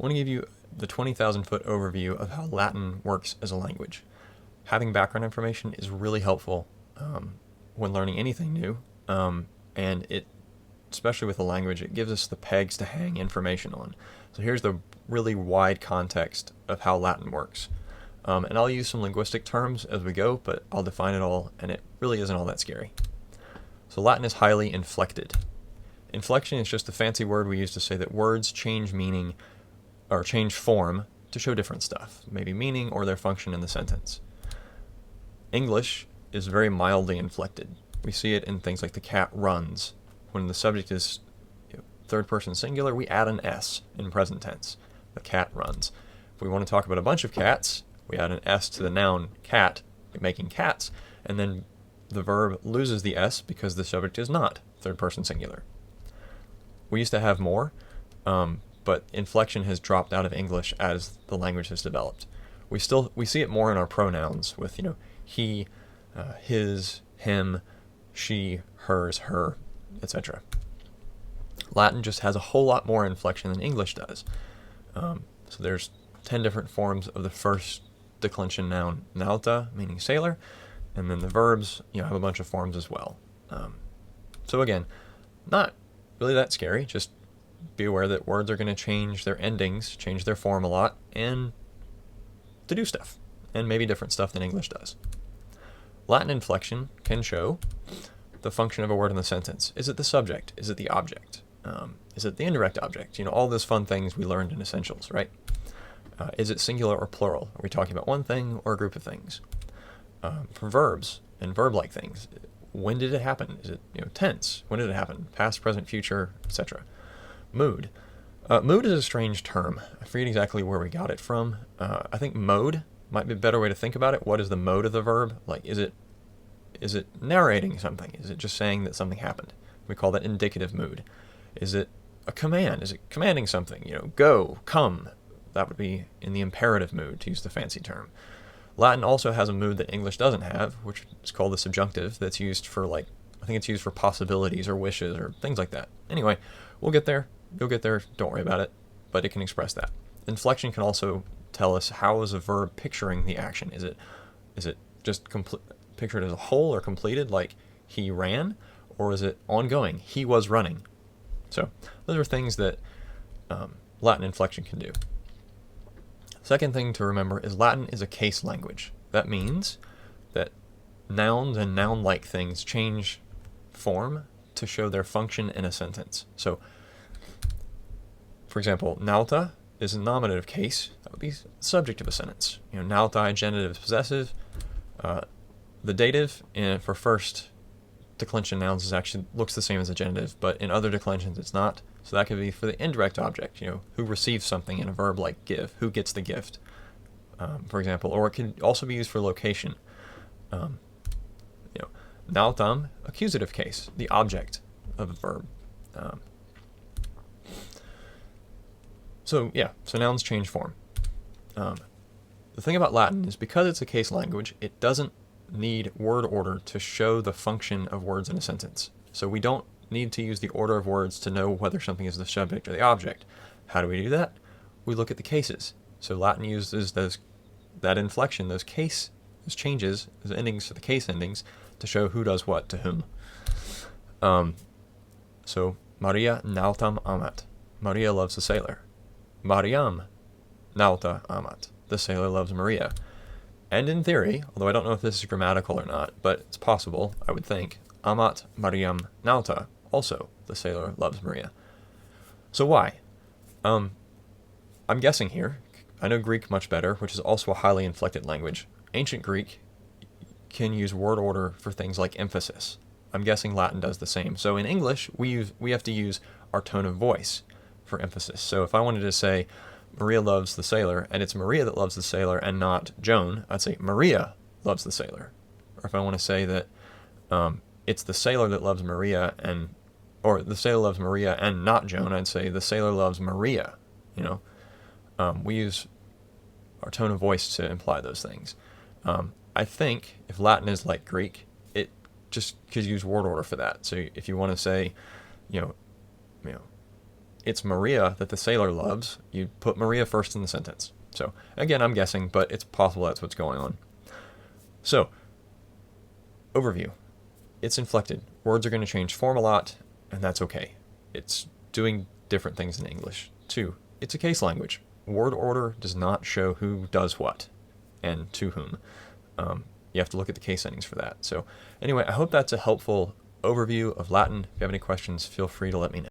want to give you the 20,000 foot overview of how Latin works as a language. Having background information is really helpful when learning anything new, and it, especially with a language, it gives us the pegs to hang information on. So here's the really wide context of how Latin works. And I'll use some linguistic terms as we go, but I'll define it all, and it really isn't all that scary. So Latin is highly inflected. Inflection is just a fancy word we use to say that words change meaning or change form to show different stuff, maybe meaning or their function in the sentence. English is very mildly inflected. We see it in things like the cat runs. When the subject is third person singular, we add an S in present tense. The cat runs. If we want to talk about a bunch of cats, we add an S to the noun cat, making cats, and then the verb loses the S because the subject is not third person singular. We used to have more, but inflection has dropped out of English as the language has developed. We see it more in our pronouns with he, his, him, she, hers, her, etc. Latin just has a whole lot more inflection than English does. So there's 10 different forms of the first declension noun nauta, meaning sailor, and then the verbs have a bunch of forms as well. So again, not really that scary. Just be aware that words are going to change their endings, change their form a lot, and to do stuff, and maybe different stuff than English does. Latin inflection can show the function of a word in the sentence. Is it the subject? Is it the object? Is it the indirect object? All those fun things we learned in Essentials, right? Is it singular or plural? Are we talking about one thing or a group of things? For verbs and verb-like things, when did it happen? Is it tense? When did it happen? Past, present, future, etc. Mood. Mood is a strange term. I forget exactly where we got it from. I think mode might be a better way to think about it. What is the mode of the verb? Like, is it narrating something? Is it just saying that something happened? We call that indicative mood. Is it a command? Is it commanding something? Go, come. That would be in the imperative mood, to use the fancy term. Latin also has a mood that English doesn't have, which is called the subjunctive. That's used for I think it's used for possibilities or wishes or things like that. Anyway, we'll get there. You'll get there. Don't worry about it. But it can express that. Inflection can also tell us how is a verb picturing the action. Is it just pictured as a whole or completed, like he ran, or is it ongoing? He was running. So those are things that Latin inflection can do. Second thing to remember is Latin is a case language. That means that nouns and noun-like things change form to show their function in a sentence. So, for example, nauta is a nominative case. That would be subject of a sentence. Nautai, genitive, possessive. The dative for first declension nouns looks the same as a genitive, but in other declensions it's not. So that could be for the indirect object, who receives something in a verb like give, who gets the gift, for example. Or it could also be used for location. Nautam, accusative case, the object of a verb. So nouns change form. The thing about Latin is because it's a case language, it doesn't need word order to show the function of words in a sentence. So we don't need to use the order of words to know whether something is the subject or the object. How do we do that? We look at the cases. So Latin uses that inflection, those changes, those endings to the case endings, to show who does what to whom. So Maria nautam amat. Maria loves the sailor. Mariam nauta amat. The sailor loves Maria. And in theory, although I don't know if this is grammatical or not, but it's possible, I would think, amat Mariam nauta. Also, the sailor loves Maria. So why? I'm guessing here. I know Greek much better, which is also a highly inflected language. Ancient Greek can use word order for things like emphasis. I'm guessing Latin does the same. So in English, we have to use our tone of voice for emphasis. So if I wanted to say Maria loves the sailor, and it's Maria that loves the sailor and not Joan, I'd say Maria loves the sailor. Or if I want to say that it's the sailor that loves Maria or the sailor loves Maria and not Joan, I'd say the sailor loves Maria. We use our tone of voice to imply those things. I think if Latin is like Greek, it just could use word order for that. So if you want to say, it's Maria that the sailor loves, you put Maria first in the sentence. So again, I'm guessing, but it's possible that's what's going on. So, overview. It's inflected. Words are going to change form a lot, and that's okay. It's doing different things in English. 2, it's a case language. Word order does not show who does what and to whom. You have to look at the case endings for that. So anyway, I hope that's a helpful overview of Latin. If you have any questions, feel free to let me know.